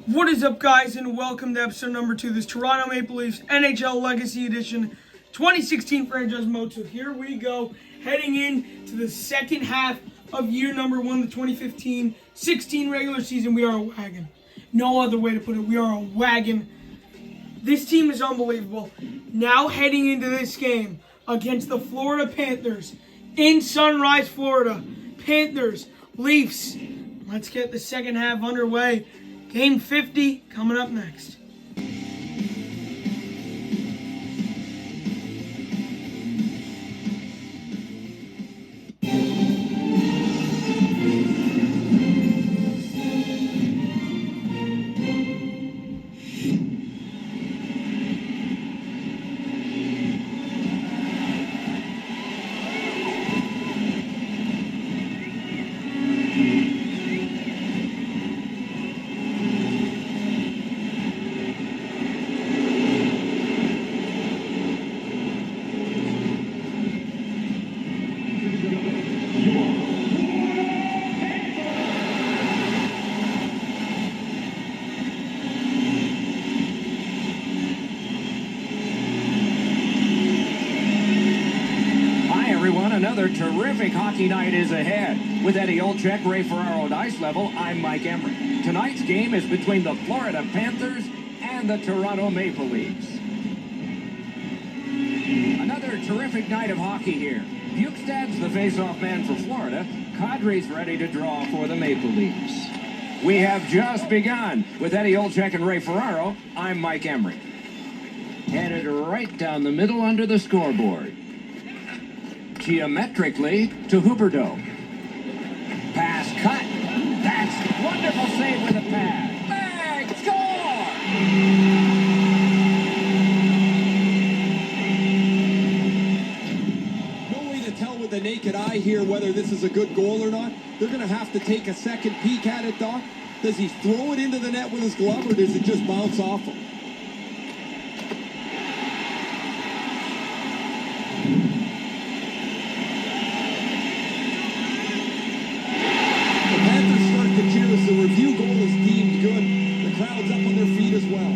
What is up, guys, and welcome to episode number 2 of this Toronto Maple Leafs NHL Legacy Edition 2016 franchise mode. So here we go, heading into the second half of year number 1, the 2015-16 regular season. We are a wagon. No other way to put it. We are a wagon. This team is unbelievable. Now heading into this game against the Florida Panthers in Sunrise, Florida. Panthers, Leafs. Let's get the second half underway. Game 50 coming up next. Another terrific hockey night is ahead. With Eddie Olczyk, Ray Ferraro at ice level, I'm Mike Emmerich. Tonight's game is between the Florida Panthers and the Toronto Maple Leafs. Another terrific night of hockey here. Bukestad's the face-off man for Florida. Kadri's ready to draw for the Maple Leafs. We have just begun. With Eddie Olczyk and Ray Ferraro, I'm Mike Emmerich. Headed right down the middle under the scoreboard. Geometrically to Huberdeau. Pass cut. That's wonderful save with a pass. Bang! Score! No way to tell with the naked eye here whether this is a good goal or not. They're going to have to take a second peek at it, Doc. Does he throw it into the net with his glove, or does it just bounce off him? The review goal is deemed good. The crowd's up on their feet as well.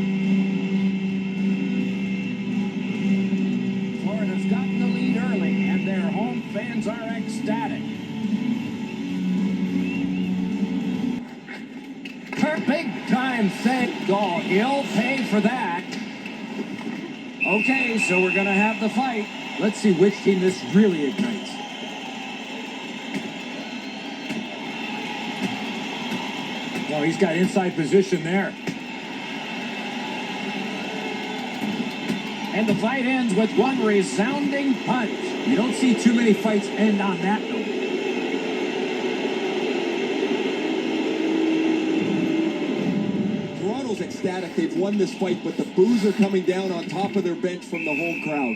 Florida's gotten the lead early, and their home fans are ecstatic. Her big-time save goal. He'll pay for that. Okay, so we're going to have the fight. Let's see which team this really ignites. Oh, he's got inside position there. And the fight ends with one resounding punch. You don't see too many fights end on that note. Toronto's ecstatic. They've won this fight, but the boos are coming down on top of their bench from the home crowd.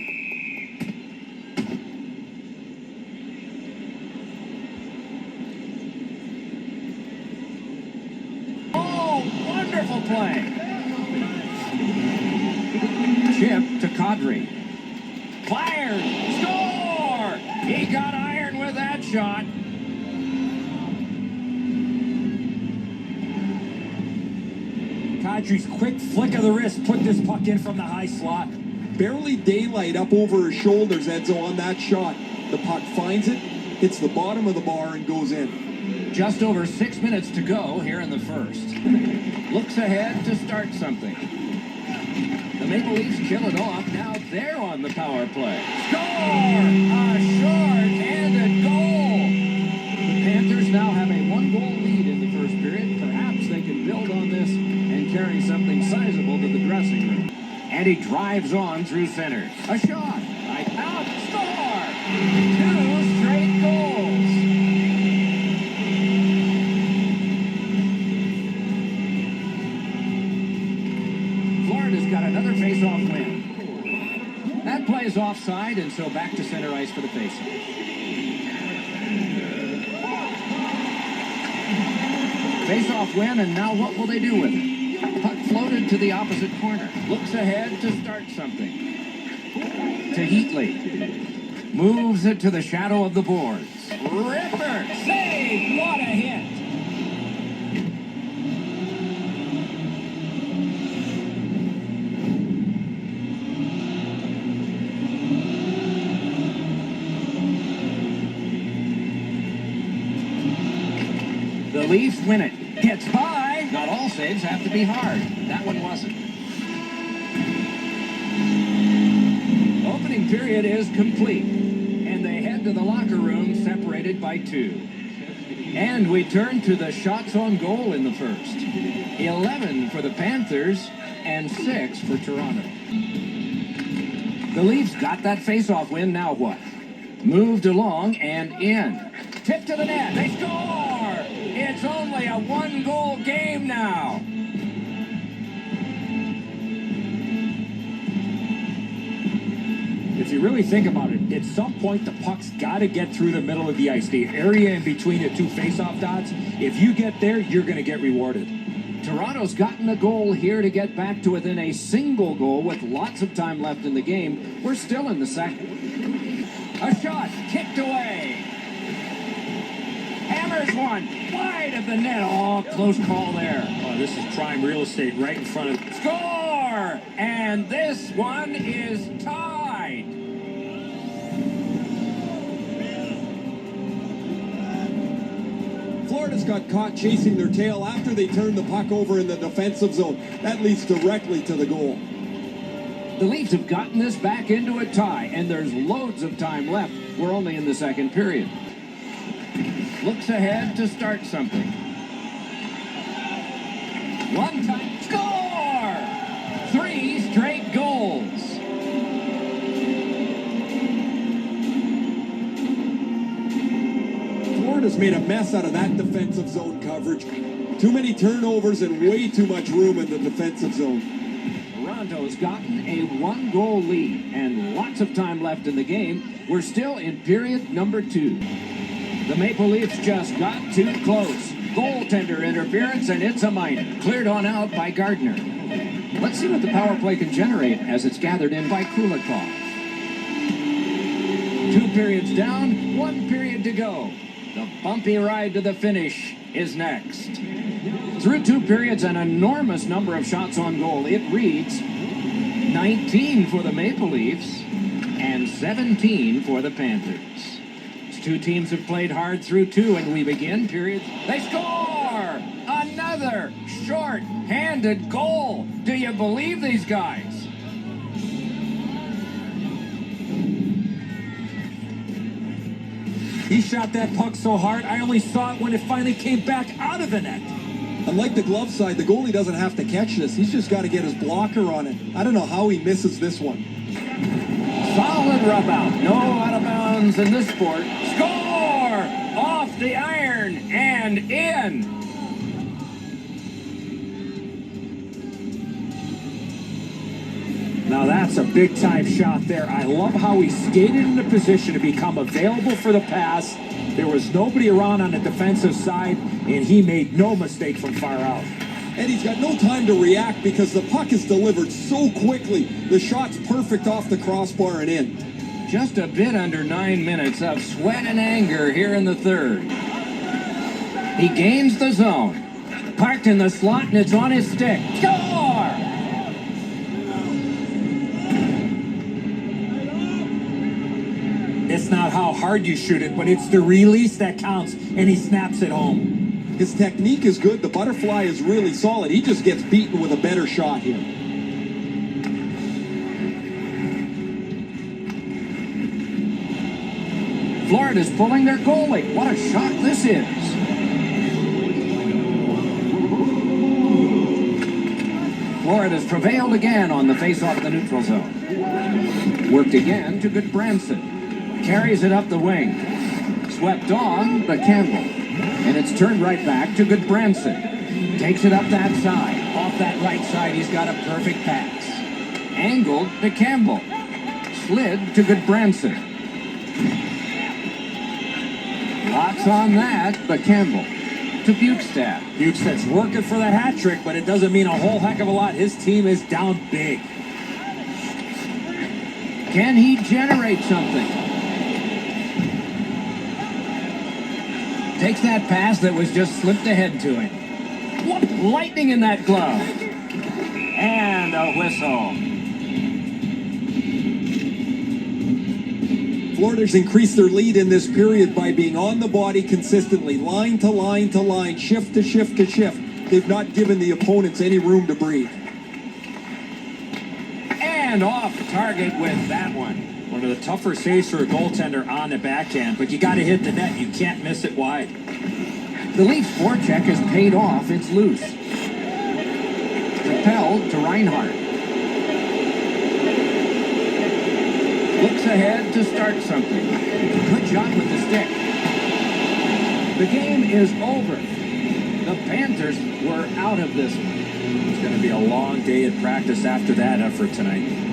Wonderful play. Chip to Kadri. Fired. Score! He got iron with that shot. Kadri's quick flick of the wrist put this puck in from the high slot. Barely daylight up over his shoulders, Edzo, on that shot. The puck finds it, hits the bottom of the bar, and goes in. Just over 6 minutes to go here in the first. Looks ahead to start something. The Maple Leafs kill it off. Now they're on the power play. Score! A short-handed goal! The Panthers now have a one-goal lead in the first period. Perhaps they can build on this and carry something sizable to the dressing room. And he drives on through center. A shot! Right out! Score! 2 straight goals! Got another face-off win. That play is offside, and so back to center ice for the face-off. Face-off win, and now what will they do with it? Puck floated to the opposite corner. Looks ahead to start something. To Heatley. Moves it to the shadow of the boards. Ripper! Save! What a hit! Leafs win it. Gets by. Not all saves have to be hard. That one wasn't. Opening period is complete. And they head to the locker room separated by 2. And we turn to the shots on goal in the first. 11 for the Panthers and 6 for Toronto. The Leafs got that face-off win. Now what? Moved along and in. Tip to the net. They score! It's only a 1-goal game now. If you really think about it, at some point the puck's got to get through the middle of the ice, the area in between the 2 face-off dots. If you get there, you're going to get rewarded. Toronto's gotten a goal here to get back to within a single goal with lots of time left in the game. We're still in the second. A shot kicked away. Hammers one wide of the net. Oh, close call there. Oh, this is prime real estate right in front of... Score! And this one is tied. Florida's got caught chasing their tail after they turned the puck over in the defensive zone. That leads directly to the goal. The Leafs have gotten this back into a tie, and there's loads of time left. We're only in the second period. Looks ahead to start something. One time, score! 3 straight goals. Florida's made a mess out of that defensive zone coverage. Too many turnovers and way too much room in the defensive zone. Toronto's gotten a 1-goal lead and lots of time left in the game. We're still in period number 2. The Maple Leafs just got too close. Goaltender interference, and it's a minor. Cleared on out by Gardner. Let's see what the power play can generate as it's gathered in by Kulikov. 2 periods down, 1 period to go. The bumpy ride to the finish is next. Through 2 periods, an enormous number of shots on goal. It reads 19 for the Maple Leafs and 17 for the Panthers. These 2 teams have played hard through 2, and we begin period. They score! Another short-handed goal. Do you believe these guys? He shot that puck so hard, I only saw it when it finally came back out of the net. Unlike the glove side, the goalie doesn't have to catch this. He's just got to get his blocker on it. I don't know how he misses this one. Solid rub out. No out of bounds in this sport. Score! Off the iron and in. Now that's a big-time shot there. I love how he skated into position to become available for the pass. There was nobody around on the defensive side, and he made no mistake from far out. And he's got no time to react because the puck is delivered so quickly. The shot's perfect off the crossbar and in. Just a bit under 9 minutes of sweat and anger here in the third. He gains the zone. Parked in the slot, and it's on his stick. Score! It's not how hard you shoot it, but it's the release that counts, and he snaps it home. His technique is good. The butterfly is really solid. He just gets beaten with a better shot here. Florida's pulling their goalie. What a shot this is. Florida's prevailed again on the face-off of the neutral zone. Worked again to Goodbranson. Carries it up the wing. Swept on by Campbell. And it's turned right back to Goodbranson. Takes it up that side. Off that right side, he's got a perfect pass. Angled to Campbell. Slid to Goodbranson. Lots on that, but Campbell to Bukestad. Bukestad's working for the hat trick, but it doesn't mean a whole heck of a lot. His team is down big. Can he generate something? Takes that pass that was just slipped ahead to him. What lightning in that glove. And a whistle. Florida's increased their lead in this period by being on the body consistently, line to line to line, shift to shift to shift. They've not given the opponents any room to breathe. And off target with that one. One of the tougher saves for a goaltender on the backhand, but you got to hit the net. You can't miss it wide. The Leafs forecheck has paid off. It's loose. Propelled to Reinhart. Looks ahead to start something. Good shot with the stick. The game is over. The Panthers were out of this one. It's going to be a long day at practice after that effort tonight.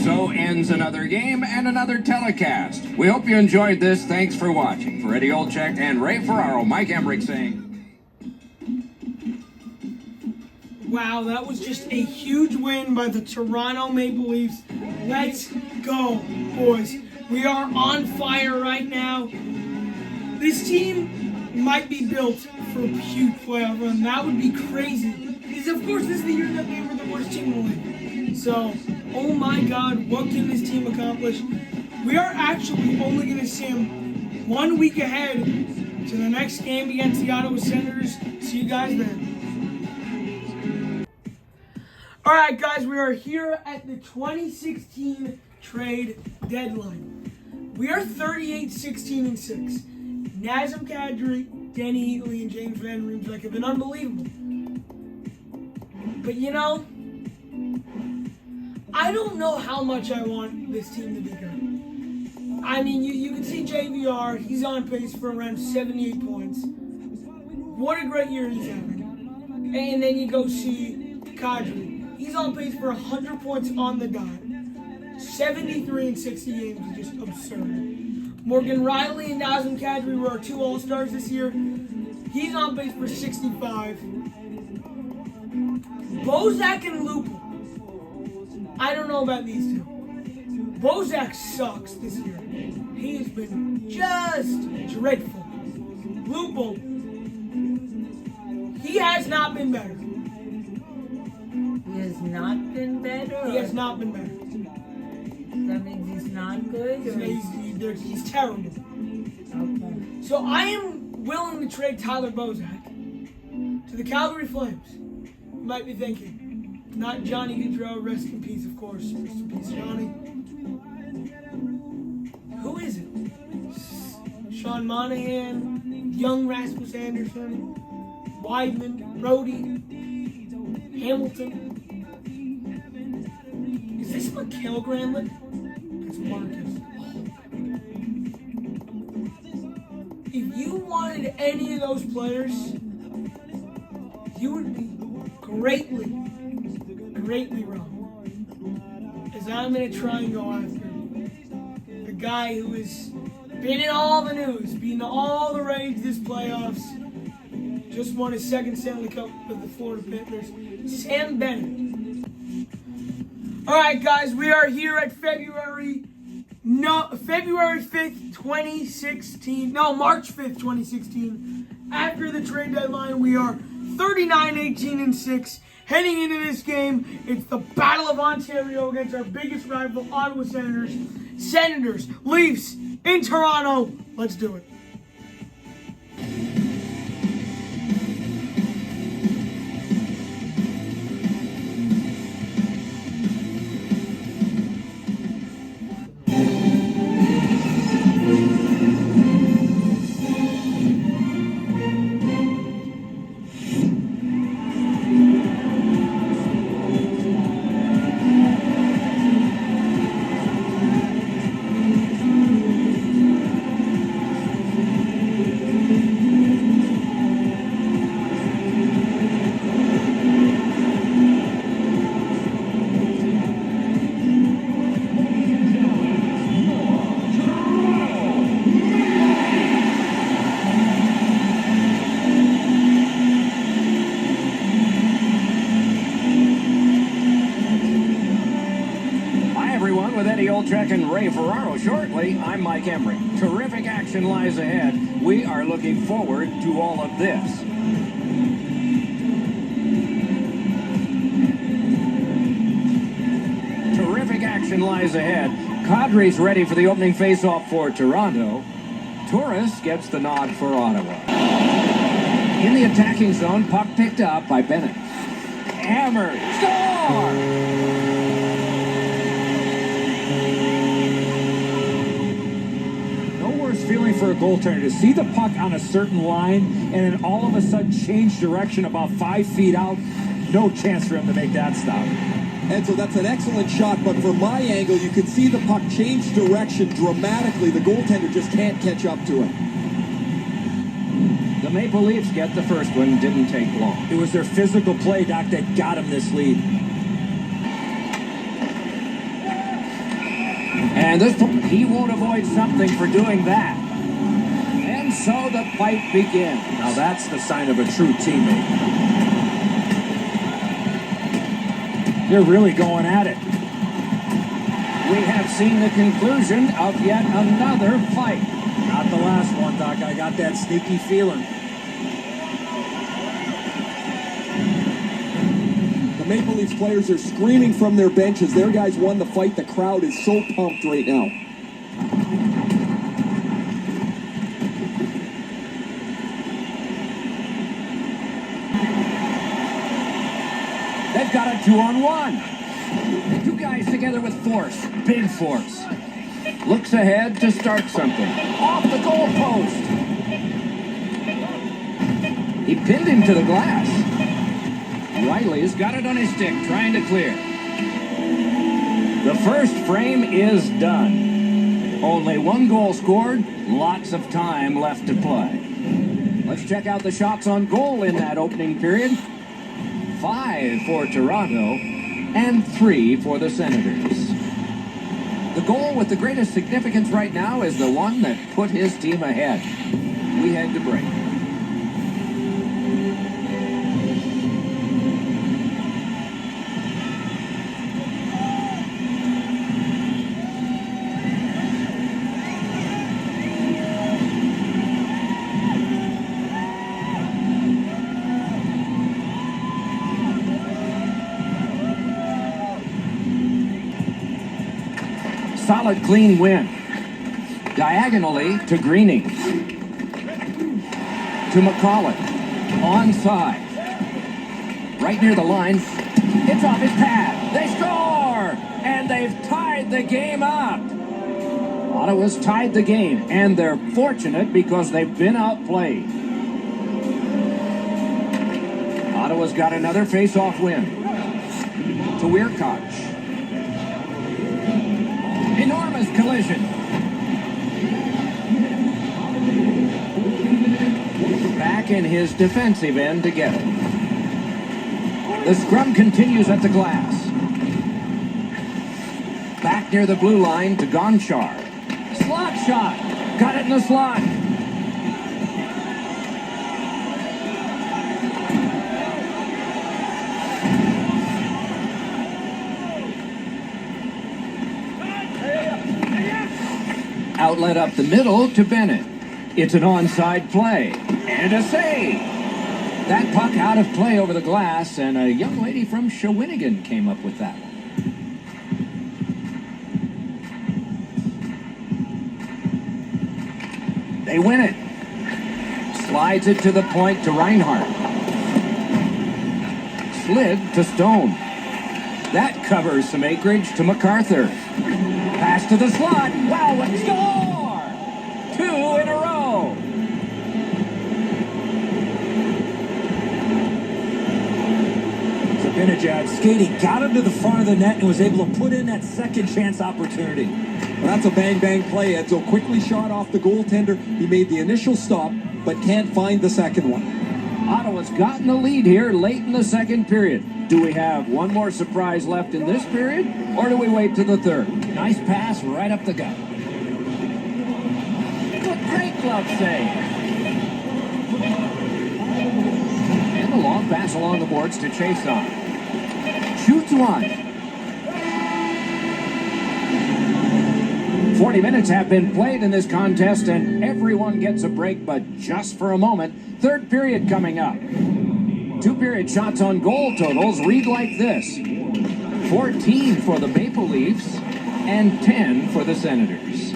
So ends another game and another telecast. We hope you enjoyed this. Thanks for watching. For Eddie Olczyk and Ray Ferraro, Mike Emmerich saying... Wow, that was just a huge win by the Toronto Maple Leafs. Let's go, boys. We are on fire right now. This team might be built for a huge playoff run. That would be crazy. Because, of course, this is the year that they were the worst team in the league. So, oh my God, what can this team accomplish? We are actually only going to see them 1 week ahead to the next game against the Ottawa Senators. See you guys then. All right, guys, we are here at the 2016 trade deadline. We are 38-16-6. Nazem Kadri, Danny Heatley, and James Van Riemsdyk have been unbelievable. But you know, I don't know how much I want this team to be good. I mean, you can see JVR, he's on pace for around 78 points. What a great year he's having. And then you go see Kadri. He's on pace for 100 points on the dot. 73 in 60 games is just absurd. Morgan Riley and Nazem Kadri were our two All-Stars this year. He's on pace for 65. Bozak and Lupul. I don't know about these two. Bozak sucks this year. He has been just dreadful. Lupul, he has not been better. He has not been better? He has not been better. That means he's not good? Or He's terrible. Okay. So I am willing to trade Tyler Bozak to the Calgary Flames. You might be thinking, not Johnny Gaudreau, rest in peace, of course. Rest in peace, Johnny. Who is it? Sean Monahan, young Rasmus Anderson, Weidman, Brody, Hamilton. Is this McHale Granlund? It's Marcus. If you wanted any of those players, you would be greatly wrong. As I'm going to try and go after the guy who has been in all the news, been all the rage this playoffs, just won his second Stanley Cup with the Florida Panthers, Sam Bennett. All right, guys, we are here at February 5th, 2016. No, March 5th, 2016. After the trade deadline, we are 39-18-6. Heading into this game, it's the Battle of Ontario against our biggest rival, Ottawa Senators. Senators, Leafs in Toronto. Let's do it. talking Ray Ferraro shortly. I'm Mike Emery. Terrific action lies ahead. We are looking forward to all of this. Terrific action lies ahead. Kadri's ready for the opening faceoff for Toronto. Torres gets the nod for Ottawa. In the attacking zone, puck picked up by Bennett. Hammered. Score! Feeling for a goaltender to see the puck on a certain line and then all of a sudden change direction about 5 feet out. No chance for him to make that stop. And so that's an excellent shot, but from my angle, you can see the puck change direction dramatically. The goaltender just can't catch up to it. The Maple Leafs get the first one. Didn't take long. It was their physical play, Doc, that got him this lead. And he won't avoid something for doing that. And so the fight begins. Now that's the sign of a true teammate. They're really going at it. We have seen the conclusion of yet another fight. Not the last one, Doc. I got that sneaky feeling. The Maple Leafs players are screaming from their benches. Their guys won the fight. The crowd is so pumped right now. They've got a 2-on-1. Two guys together with force. Big force. Looks ahead to start something. Off the goal post. He pinned him to the glass. Riley's got it on his stick, trying to clear. The first frame is done. Only one goal scored, lots of time left to play. Let's check out the shots on goal in that opening period. 5 for Toronto and 3 for the Senators. The goal with the greatest significance right now is the one that put his team ahead. We head to break. Solid, clean win. Diagonally to Greening. To McCollum. Onside. Right near the line. It's off his pad. They score! And they've tied the game up. Ottawa's tied the game, and they're fortunate because they've been outplayed. Ottawa's got another face-off win. To Weirkoch. Enormous collision. Back in his defensive end to get it. The scrum continues at the glass. Back near the blue line to Gonchar. Slot shot. Got it in the slot. Outlet up the middle to Bennett. It's an onside play. And a save. That puck out of play over the glass, and a young lady from Shawinigan came up with that one. They win it. Slides it to the point to Reinhardt. Slid to Stone. That covers some acreage to MacArthur. Pass to the slot. Wow, what score! 2 in a row. Zibanejad skating, got him to the front of the net and was able to put in that second chance opportunity. Well, that's a bang-bang play. Edzo quickly shot off the goaltender. He made the initial stop, but can't find the second one. Ottawa's gotten the lead here late in the second period. Do we have one more surprise left in this period, or do we wait to the third? Nice pass right up the gut. Great glove save. And a long pass along the boards to Chason. Shoots one. 20 minutes have been played in this contest, and everyone gets a break, but just for a moment. Third period coming up. 2 period shots on goal totals read like this: 14 for the Maple Leafs and 10 for the Senators.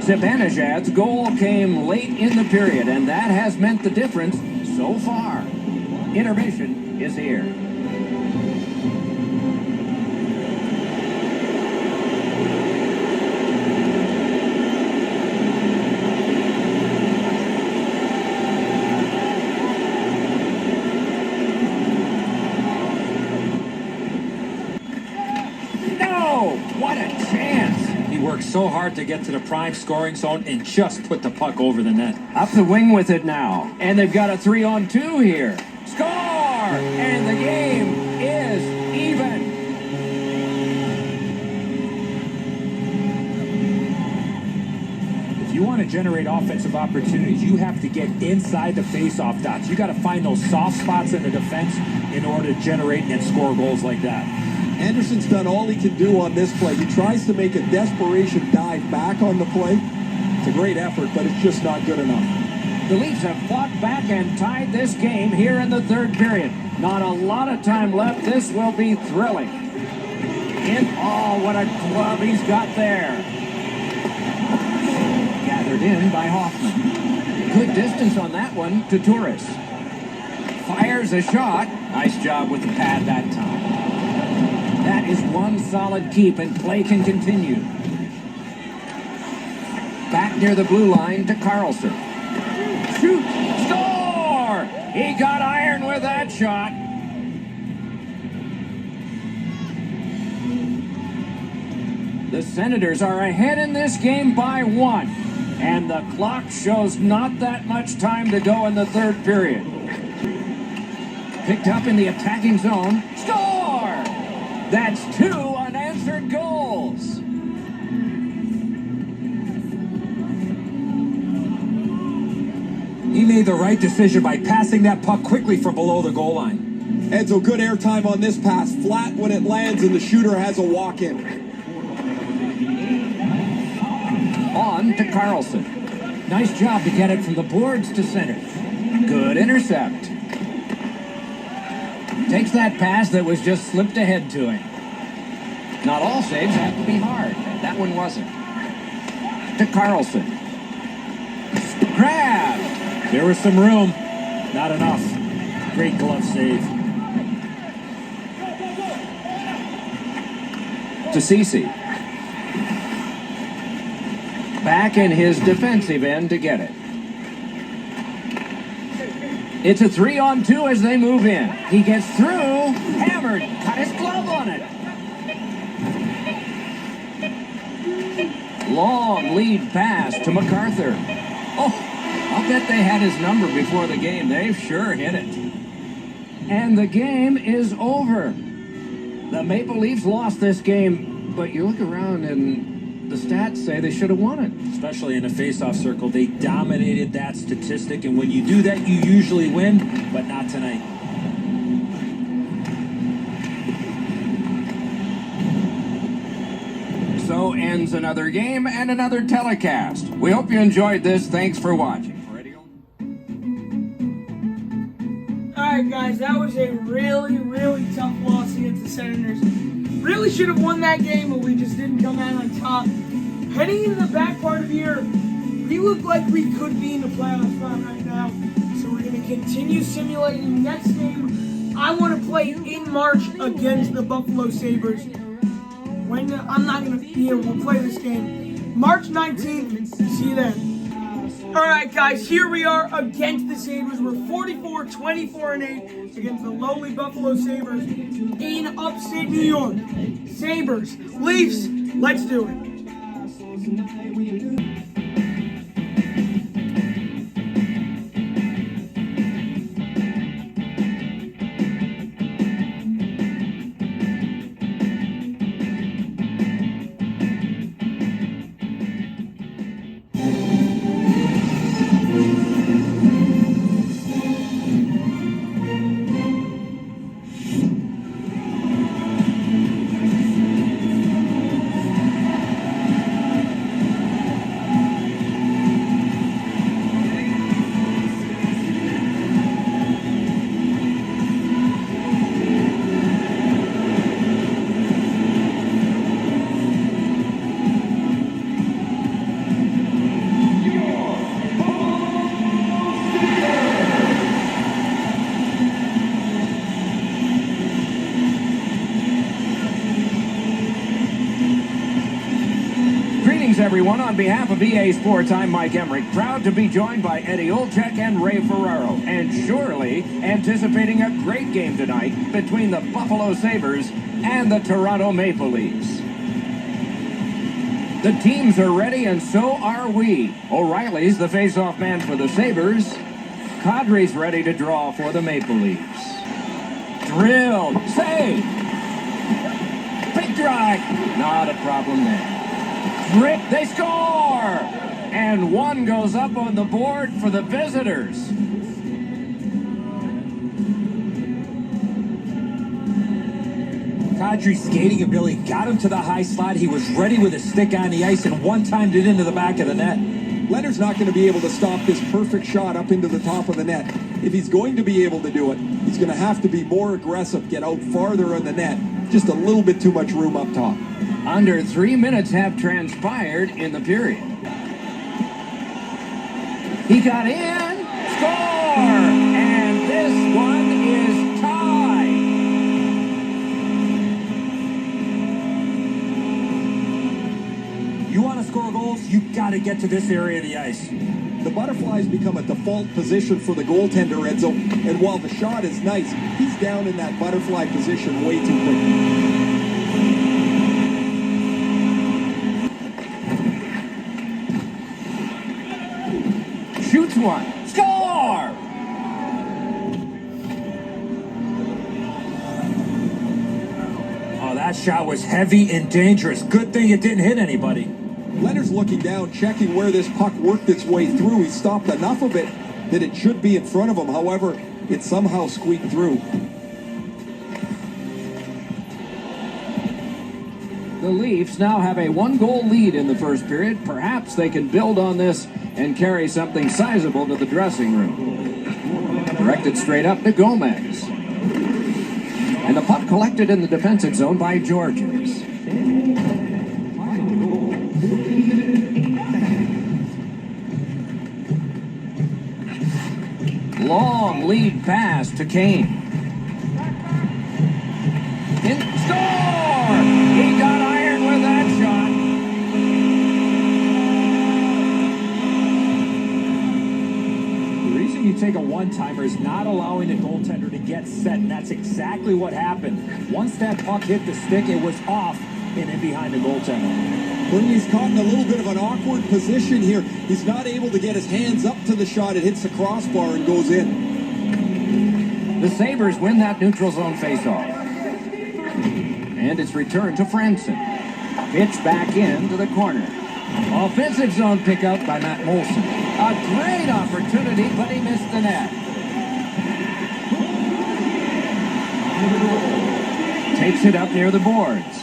Zibanejad's goal came late in the period, and that has meant the difference so far. Intermission is here. No! What a chance! He worked so hard to get to the prime scoring zone and just put the puck over the net. Up the wing with it now. And they've got a 3-on-2 here. Score! And the game is even. If you want to generate offensive opportunities, you have to get inside the face-off dots. You got to find those soft spots in the defense in order to generate and score goals like that. Anderson's done all he can do on this play. He tries to make a desperation dive back on the play. It's a great effort, but it's just not good enough. The Leafs have fought back and tied this game here in the third period. Not a lot of time left. This will be thrilling. Oh, what a glove he's got there. Gathered in by Hoffman. Good distance on that one to Torres. Fires a shot. Nice job with the pad that time. That is one solid keep, and play can continue. Back near the blue line to Carlson. Shoot! Score! He got iron with that shot. The Senators are ahead in this game by 1. And the clock shows not that much time to go in the third period. Picked up in the attacking zone. Score! That's 2 unanswered goals. He made the right decision by passing that puck quickly from below the goal line. Edzo, good airtime on this pass. Flat when it lands, and the shooter has a walk-in. On to Carlson. Nice job to get it from the boards to center. Good intercept. Takes that pass that was just slipped ahead to him. Not all saves have to be hard. That one wasn't. To Carlson. Grab! There was some room. Not enough. Great glove save. To Ceci. Back in his defensive end to get it. It's a 3-on-2 as they move in. He gets through. Hammered. Cut his glove on it. Long lead pass to MacArthur. Oh, I'll bet they had his number before the game. They've sure hit it. And the game is over. The Maple Leafs lost this game, but you look around and the stats say they should have won it. Especially in the face-off circle, they dominated that statistic, and when you do that, you usually win, but not tonight. So ends another game and another telecast. We hope you enjoyed this. Thanks for watching. Alright guys, that was a really, really tough loss against the Senators. Really should have won that game, but we just didn't come out on top. Heading into the back part of the year, we look like we could be in the playoff spot right now. So we're going to continue simulating next game. I want to play in March against the Buffalo Sabres. When I'm not going to be able to play this game. March 19th, see you then. Alright guys, here we are against the Sabres. We're 44-24-8 against the lowly Buffalo Sabres in upstate New York. Sabres, Leafs, let's do it. one on behalf of EA Sports. I'm Mike Emmerich, proud to be joined by Eddie Olczyk and Ray Ferraro, and surely anticipating a great game tonight between the Buffalo Sabres and the Toronto Maple Leafs. The teams are ready, and so are we. O'Reilly's the face-off man for the Sabres. Kadri's ready to draw for the Maple Leafs. Drilled, save, big drive, not a problem there. Rip, they score! And one goes up on the board for the visitors. Kadri's skating ability got him to the high slot. He was ready with his stick on the ice and one-timed it into the back of the net. Leonard's not going to be able to stop this perfect shot up into the top of the net. If he's going to be able to do it, he's going to have to be more aggressive, get out farther on the net. Just a little bit too much room up top. Under 3 minutes have transpired in the period. He got in, score! And this one is tied. You want to score goals, you got to get to this area of the ice. The butterflies become a default position for the goaltender, Edzo, and while the shot is nice, he's down in that butterfly position way too quickly. Shoots one. Score! Oh, that shot was heavy and dangerous. Good thing it didn't hit anybody. Leonard's looking down, checking where this puck worked its way through. He stopped enough of it that it should be in front of him. However, it somehow squeaked through. The Leafs now have a one-goal lead in the first period. Perhaps they can build on this and carry something sizable to the dressing room. Directed straight up to Gomez. And the puck collected in the defensive zone by Georges. Long lead pass to Kane. In score! He got iron with that shot. The reason you take a one-timer is not allowing the goaltender to get set, and that's exactly what happened. Once that puck hit the stick, it was off and in behind the goaltender. He's caught in a little bit of an awkward position here. He's not able to get his hands up to the shot. It hits the crossbar and goes in. The Sabres win that neutral zone faceoff. And it's returned to Franson. Pitch back into the corner. Offensive zone pickup by Matt Molson. A great opportunity, but he missed the net. Takes it up near the boards.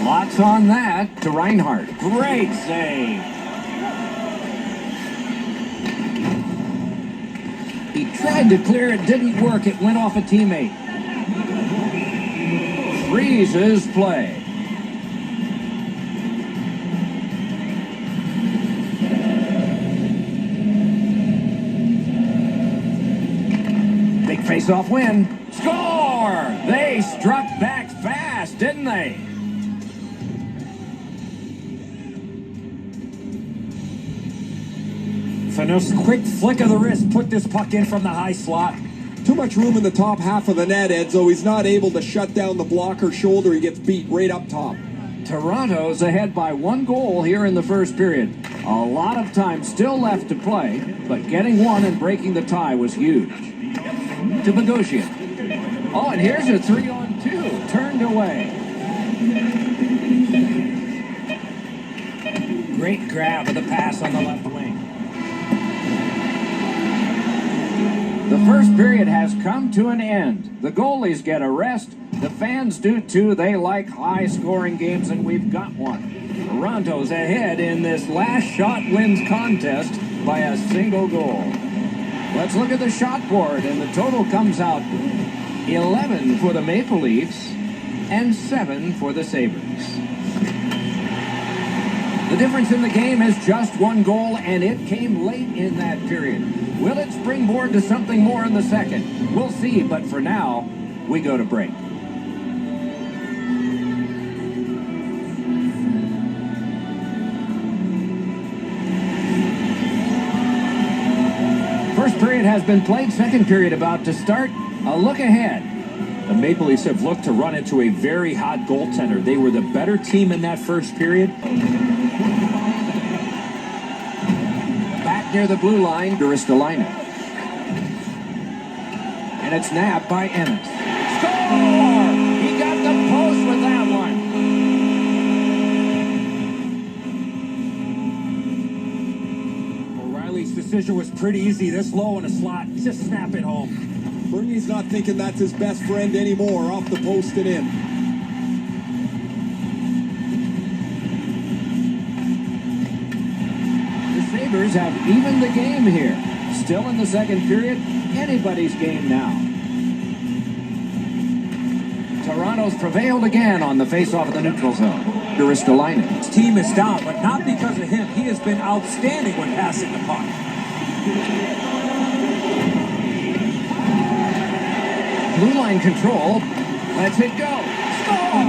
Lots on that to Reinhart. Great save. He tried to clear it, didn't work. It went off a teammate. Freezes play. Big face-off win. Score! They struck back fast, didn't they? Finesse, quick flick of the wrist, put this puck in from the high slot. Too much room in the top half of the net, Edzo. He's not able to shut down the blocker shoulder. He gets beat right up top. Toronto's ahead by one goal here in the first period. A lot of time still left to play, but getting one and breaking the tie was huge. To Bogosian. Oh, and here's a 3-on-2. Turned away. Great grab of the pass on the left wing. The first period has come to an end. The goalies get a rest. The fans do too. They like high-scoring games, and we've got one. Toronto's ahead in this last shot wins contest by a single goal. Let's look at the shot board, and the total comes out 11 for the Maple Leafs and 7 for the Sabres. The difference in the game is just one goal, and it came late in that period. Will it springboard to something more in the second? We'll see, but for now, we go to break. period has been played. Second period about to start. A look ahead. The Maple Leafs have looked to run into a very hot goaltender. They were the better team in that first period. Back near the blue line, Ristolainen. And it's nabbed by Ennis. Score! He got the post with that one. O'Reilly's decision was pretty easy. This low in a slot, just snap it home. Bernie's not thinking that's his best friend anymore, off the post and in. The Sabres have evened the game here. Still in the second period, anybody's game now. Toronto's prevailed again on the face-off of the neutral zone. Ristolainen. His team is down, but not because of him. He has been outstanding when passing the puck. Blue line control. Let's it go. Score!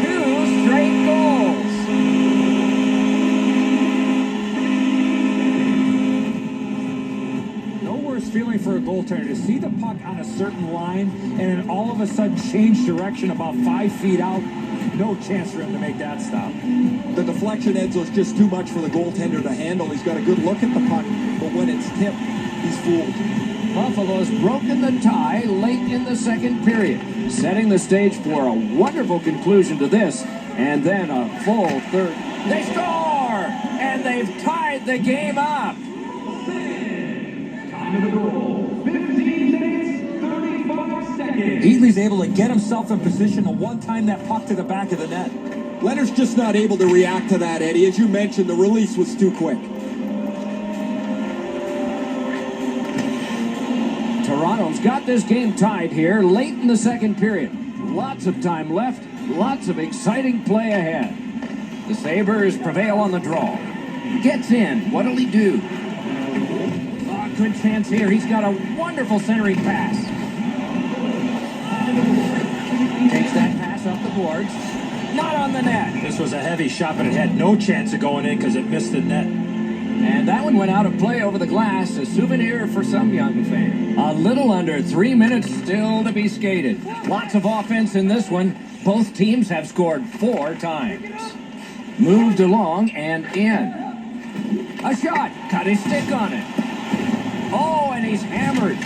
2 straight goals. No worse feeling for a goaltender to see the puck on a certain line and then all of a sudden change direction about 5 feet out. No chance for him to make that stop. The deflection, Edzo, is just too much for the goaltender to handle. He's got a good look at the puck, but when it's tipped, he's fooled. Buffalo's broken the tie late in the second period, setting the stage for a wonderful conclusion to this, and then a full third. They score! And they've tied the game up. Time of the goal, 15 minutes, 35 seconds. Heatley's able to get himself in position to one-time that puck to the back of the net. Leonard's just not able to react to that, Eddie. As you mentioned, the release was too quick. Toronto's got this game tied here late in the second period. Lots of time left, lots of exciting play ahead. The Sabres prevail on the draw. Gets in, what'll he do? Oh, good chance here. He's got a wonderful centering pass. Takes that pass off the boards. Not on the net. This was a heavy shot, but it had no chance of going in because it missed the net. And that one went out of play over the glass, a souvenir for some young fan. A little under 3 minutes still to be skated. Lots of offense in this one. Both teams have scored 4 times. Moved along and in. A shot. Cut his stick on it. Oh, and he's hammered.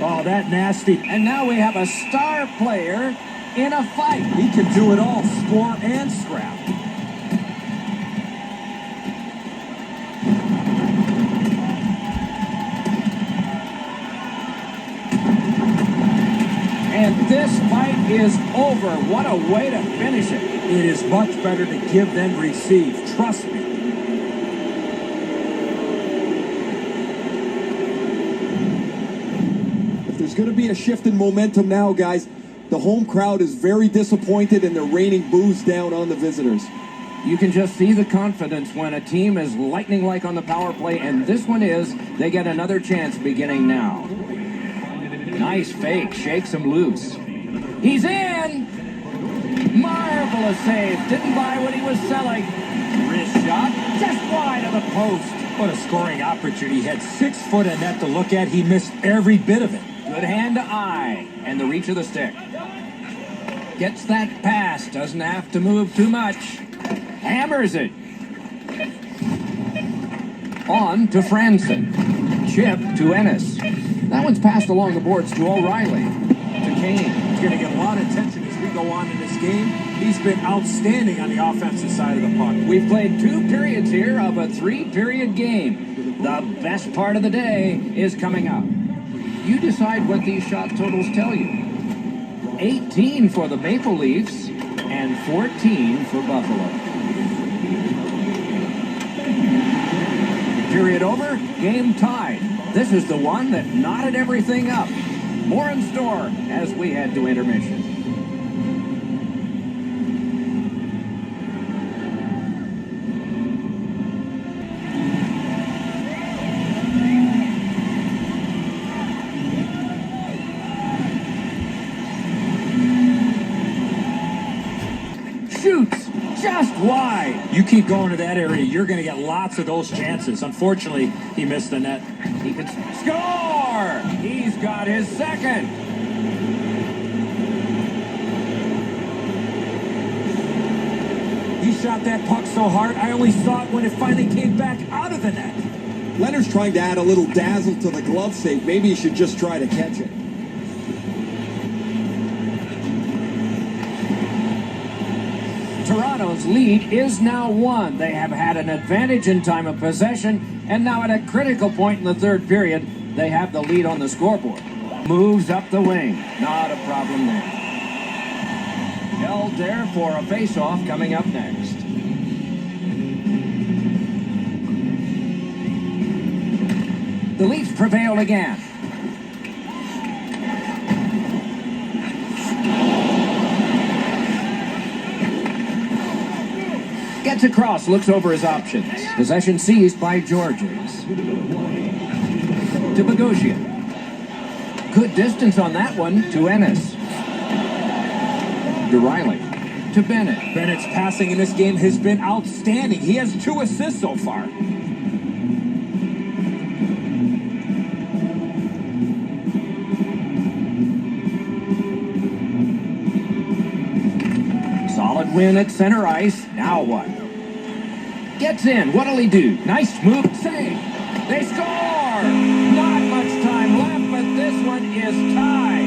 Oh, that nasty. And now we have a star player in a fight. He can do it all, score and scrap. And this fight is over. What a way to finish it. It is much better to give than receive. Trust me. If there's going to be a shift in momentum now, guys, the home crowd is very disappointed and they're raining boos down on the visitors. You can just see the confidence when a team is lightning-like on the power play, and this one is. They get another chance beginning now. Nice fake, shakes him loose. He's in! Marvelous save. Didn't buy what he was selling. Wrist shot, just wide of the post. What a scoring opportunity. He had 6 foot of net to look at. He missed every bit of it. Good hand to eye, and the reach of the stick. Gets that pass, doesn't have to move too much. Hammers it. On to Franson. Chip to Ennis. That one's passed along the boards to O'Reilly. To Kane. He's going to get a lot of attention as we go on in this game. He's been outstanding on the offensive side of the puck. We've played 2 periods here of a 3-period game. The best part of the day is coming up. You decide what these shot totals tell you. 18 for the Maple Leafs and 14 for Buffalo. Period over, game tied. This is the one that knotted everything up. More in store as we head to intermission. Shoots just wide. You You keep going to that area, you're going to get lots of those chances. Unfortunately, he missed the net. He can score! He's got his second. He shot that puck so hard, I only saw it when it finally came back out of the net. Leonard's trying to add a little dazzle to the glove save. Maybe he should just try to catch it. Toronto's lead is now 1. They have had an advantage in time of possession, and now at a critical point in the third period, they have the lead on the scoreboard. Moves up the wing. Not a problem there. Held there for a face-off coming up next. The Leafs prevail again. Gets across, looks over his options. Possession seized by Georges. To Bogosian. Good distance on that one to Ennis. To Riley. To Bennett. Bennett's passing in this game has been outstanding. He has 2 assists so far. Solid win at center ice. Now what? Gets in. What'll he do? Nice move. Save. They score! Not much time left, but this one is tied.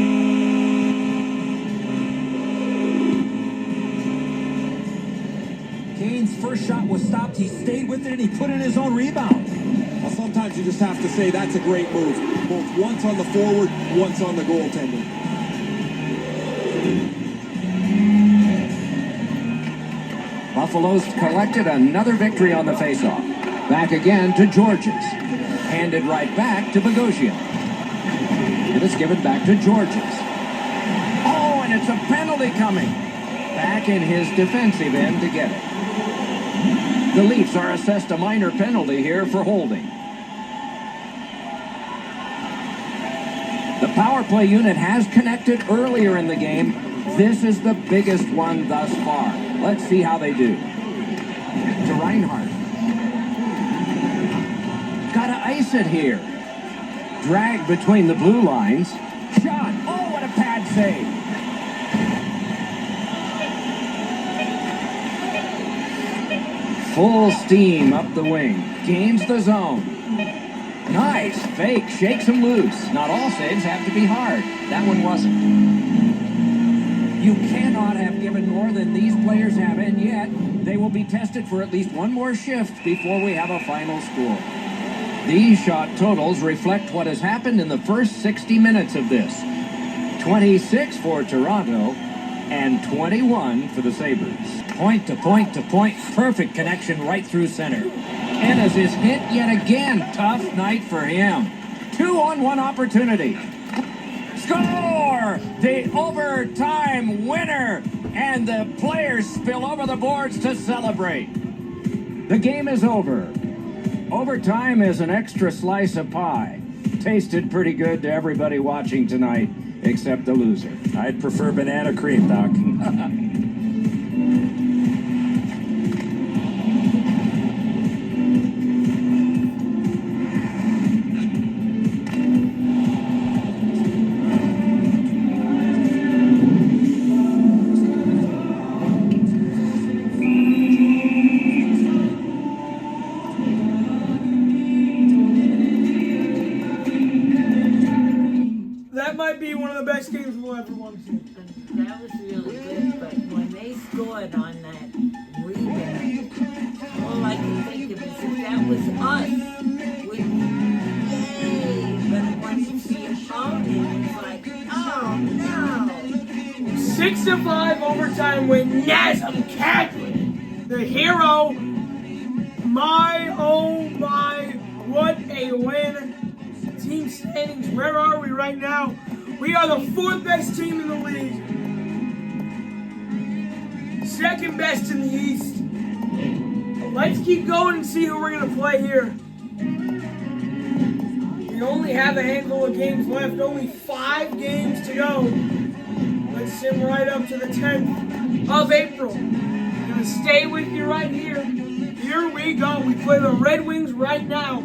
Kane's first shot was stopped. He stayed with it and he put in his own rebound. Well, sometimes you just have to say that's a great move. Both once on the forward, once on the goaltender. Buffalo's collected another victory on the faceoff. Back again to Georges. Handed right back to Bogosian. It is given back to Georges. Oh, and it's a penalty coming. Back in his defensive end to get it. The Leafs are assessed a minor penalty here for holding. The power play unit has connected earlier in the game. This is the biggest one thus far. Let's see how they do. To Reinhardt. Gotta ice it here. Drag between the blue lines. Shot. Oh, what a pad save. Full steam up the wing. Gains the zone. Nice fake. Shakes him loose. Not all saves have to be hard. That one wasn't. You cannot have given more than these players have, and yet they will be tested for at least one more shift before we have a final score. These shot totals reflect what has happened in the first 60 minutes of this. 26 for Toronto and 21 for the Sabres. Point to point to point, perfect connection right through center. Ennis is hit yet again. Tough night for him. 2-on-1 opportunity. Score! The overtime winner! And the players spill over the boards to celebrate. The game is over. Overtime is an extra slice of pie. Tasted pretty good to everybody watching tonight, except the loser. I'd prefer banana cream, Doc. That might be one of the best games we'll ever want to see. That was really good, but when they scored on that rebound, all I can think of is if that was us, we'd yay! But once you see a opponent, it's like, oh no! 6-5 overtime win. Nazem Kadri, the hero. My, oh my, what a win. Team standings, where are we right now? We are the 4th best team in the league. 2nd best in the East. Let's keep going and see who we're going to play here. We only have a handful of games left, only 5 games to go. Let's sim right up to the 10th of April. I'm going to stay with you right here. we go. We play the Red Wings right now.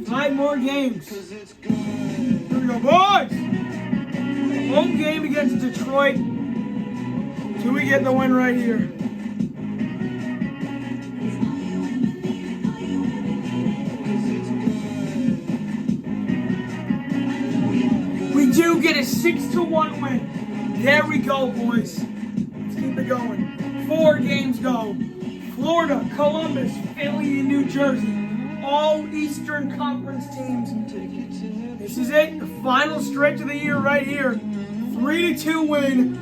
5 more games. Here we go, boys. Home game against Detroit. Do we get the win right here? We do get a 6-1 win. There we go, boys. Let's keep it going. 4 games go. Florida, Columbus, Philly, and New Jersey. All Eastern Conference teams. This is it. The final stretch of the year right here. 3-2 win.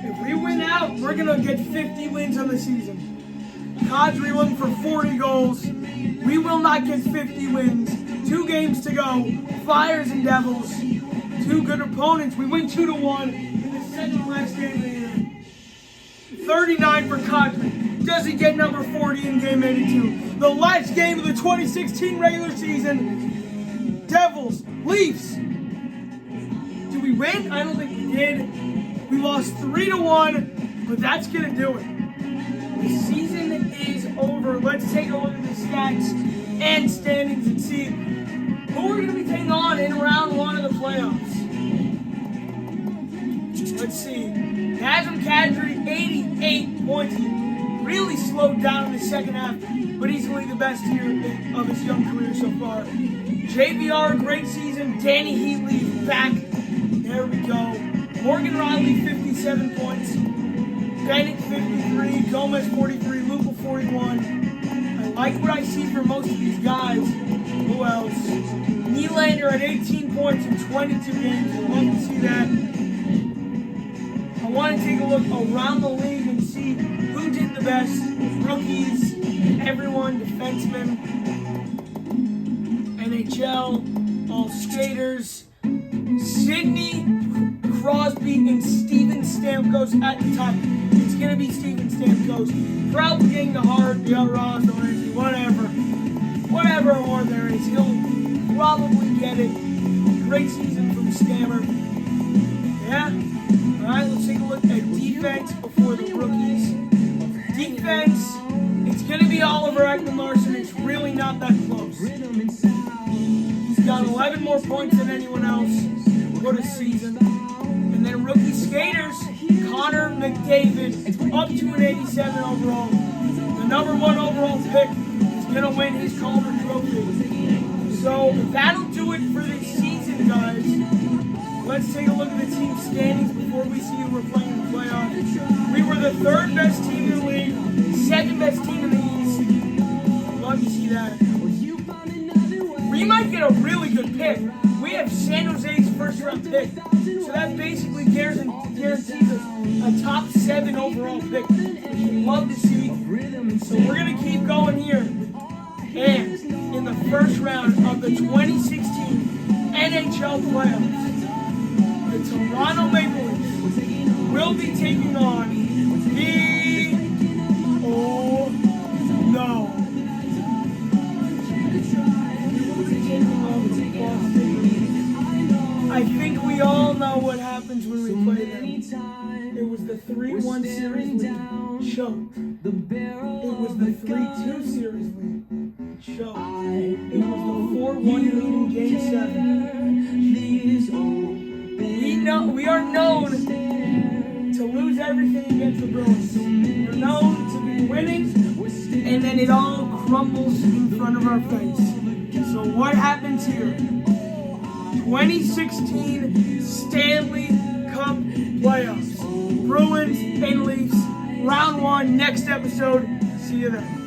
If we win out, we're going to get 50 wins on the season. Kadri won for 40 goals. We will not get 50 wins. 2 games to go. Flyers and Devils. 2 good opponents. We win 2-1 in the second last game of the year. 39 for Kadri. Does he get number 40 in game 82? The last game of the 2016 regular season. Devils, Leafs. Did we win? I don't think we did. We lost 3-1, but that's gonna do it. The season is over. Let's take a look at the stats and standings and see who we're gonna be taking on in round 1 of the playoffs. Let's see. Nazem Kadri, 88 points. Really slowed down in the second half, but easily the best year of his young career so far. JVR, great season. Danny Heatley back. There we go. Morgan Riley, 57 points. Bennett, 53. Gomez, 43. Luka, 41. I like what I see from most of these guys. Who else? Nylander at 18 points in 22 games. I'd love to see that. I want to take a look around the league and see who did the best. Rookies, everyone, defensemen, NHL, all skaters. Sidney Crosby and Steven Stamkos at the top. It's going to be Steven Stamkos. Probably getting the hard, Ross, whatever award there is. He'll probably get it. Great season from Stammer. Yeah? Alright, let's take a look at defense before the rookies. Defense, it's going to be Oliver Ekman-Larsson. It's really not that close. He's got 11 more points than anyone else for the season. And then rookie skaters, Connor McDavid, up to an 87 overall. The number 1 overall pick is going to win his Calder Trophy. So that'll do it for this season, guys. Let's take a look at the team standings before we see who we're playing in the playoffs. We were the 3rd best team in the league, 2nd best team in the East. Love to see that. We might get a really good pick. We have San Jose's 1st round pick. So that basically guarantees us a top 7 overall pick, which we'd love to see. So we're going to keep going here. And in the 1st round of the 2016 NHL playoffs, the Toronto Maple Leafs will be taking on the... Oh, no. I think we all know what happens when we play them. It was the 3-1 series we choked. It was the 3-2 series we choked. It was the 4-1 lead in Game 7. We are known to lose everything against the Bruins. We're known to be winning, and then it all crumbles in front of our face. So what happens here? 2016 Stanley Cup playoffs. Bruins and Leafs, round 1, next episode. See you then.